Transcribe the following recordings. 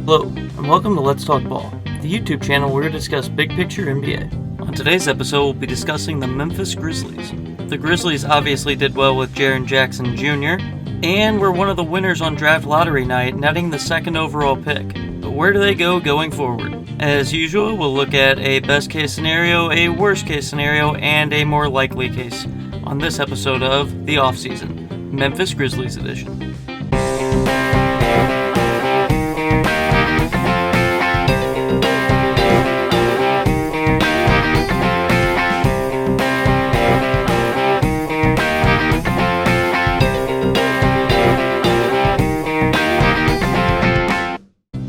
Hello, and welcome to Let's Talk Ball, the YouTube channel where we discuss big picture NBA. On today's episode, we'll be discussing the Memphis Grizzlies. The Grizzlies obviously did well with Jaren Jackson Jr., and were one of the winners on draft lottery night, netting the second overall pick. But where do they go going forward? As usual, we'll look at a best case scenario, a worst case scenario, and a more likely case on this episode of The Offseason, Memphis Grizzlies edition.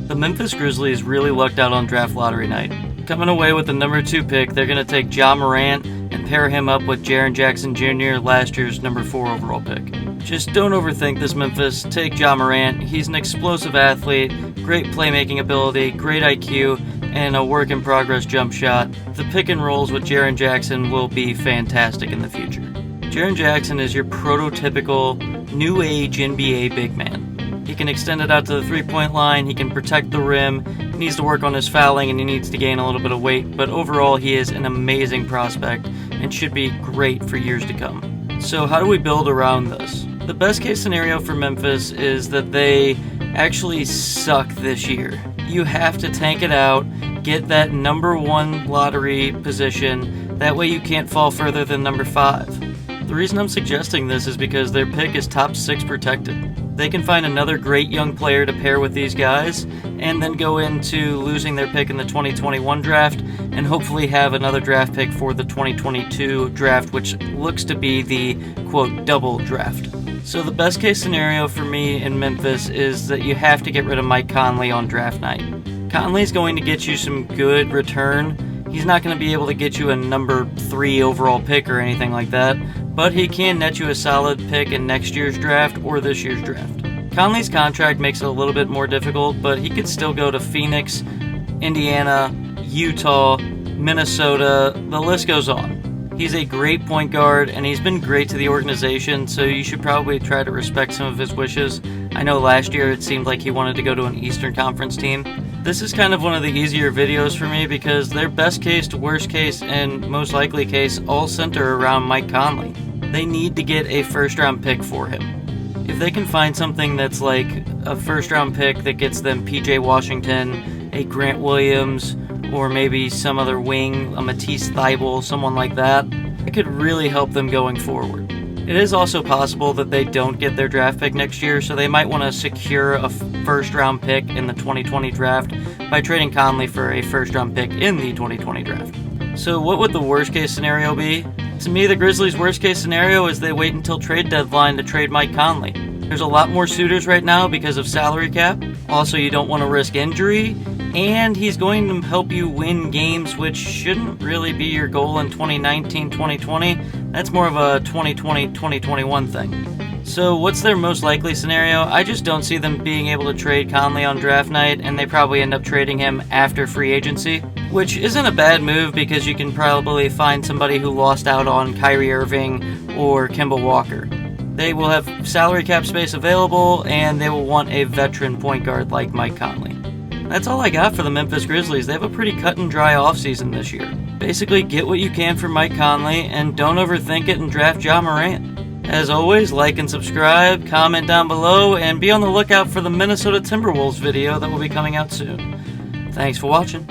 The Memphis Grizzlies really lucked out on draft lottery night. Coming away with the number 2 pick, they're going to take Ja Morant and pair him up with Jaren Jackson Jr., last year's number 4 overall pick. Just don't overthink this, Memphis. Take Ja Morant. He's an explosive athlete, great playmaking ability, great IQ, and a work-in-progress jump shot. The pick and rolls with Jaren Jackson will be fantastic in the future. Jaren Jackson is your prototypical new age NBA big man. He can extend it out to the three-point line, he can protect the rim, he needs to work on his fouling, and he needs to gain a little bit of weight, but overall he is an amazing prospect and should be great for years to come. So how do we build around this? The best case scenario for Memphis is that they actually suck this year. You have to tank it out, get that number 1 lottery position, that way you can't fall further than number 5. The reason I'm suggesting this is because their pick is top 6 protected. They can find another great young player to pair with these guys, and then go into losing their pick in the 2021 draft, and hopefully have another draft pick for the 2022 draft, which looks to be the, quote, double draft. So the best case scenario for me in Memphis is that you have to get rid of Mike Conley on draft night. Conley's going to get you some good return. He's not going to be able to get you a number 3 overall pick or anything like that, but he can net you a solid pick in next year's draft or this year's draft. Conley's contract makes it a little bit more difficult, but he could still go to Phoenix, Indiana, Utah, Minnesota, the list goes on. He's a great point guard, and he's been great to the organization, so you should probably try to respect some of his wishes. I know last year it seemed like he wanted to go to an Eastern Conference team. This is kind of one of the easier videos for me because their best case to worst case and most likely case all center around Mike Conley. They need to get a first round pick for him. If they can find something that's like a first round pick that gets them PJ Washington, a Grant Williams, or maybe some other wing, a Matisse Thybulle, someone like that, it could really help them going forward. It is also possible that they don't get their draft pick next year, so they might want to secure a first-round pick in the 2020 draft by trading Conley for a first-round pick in the 2020 draft. So what would the worst-case scenario be? To me, the Grizzlies' worst-case scenario is they wait until trade deadline to trade Mike Conley. There's a lot more suitors right now because of salary cap. Also, you don't want to risk injury, and he's going to help you win games, which shouldn't really be your goal in 2019-2020. That's more of a 2020-2021 thing. So what's their most likely scenario? I just don't see them being able to trade Conley on draft night, and they probably end up trading him after free agency, which isn't a bad move because you can probably find somebody who lost out on Kyrie Irving or Kemba Walker. They will have salary cap space available, and they will want a veteran point guard like Mike Conley. That's all I got for the Memphis Grizzlies. They have a pretty cut and dry offseason this year. Basically, get what you can from Mike Conley, and don't overthink it and draft Ja Morant. As always, like and subscribe, comment down below, and be on the lookout for the Minnesota Timberwolves video that will be coming out soon. Thanks for watching.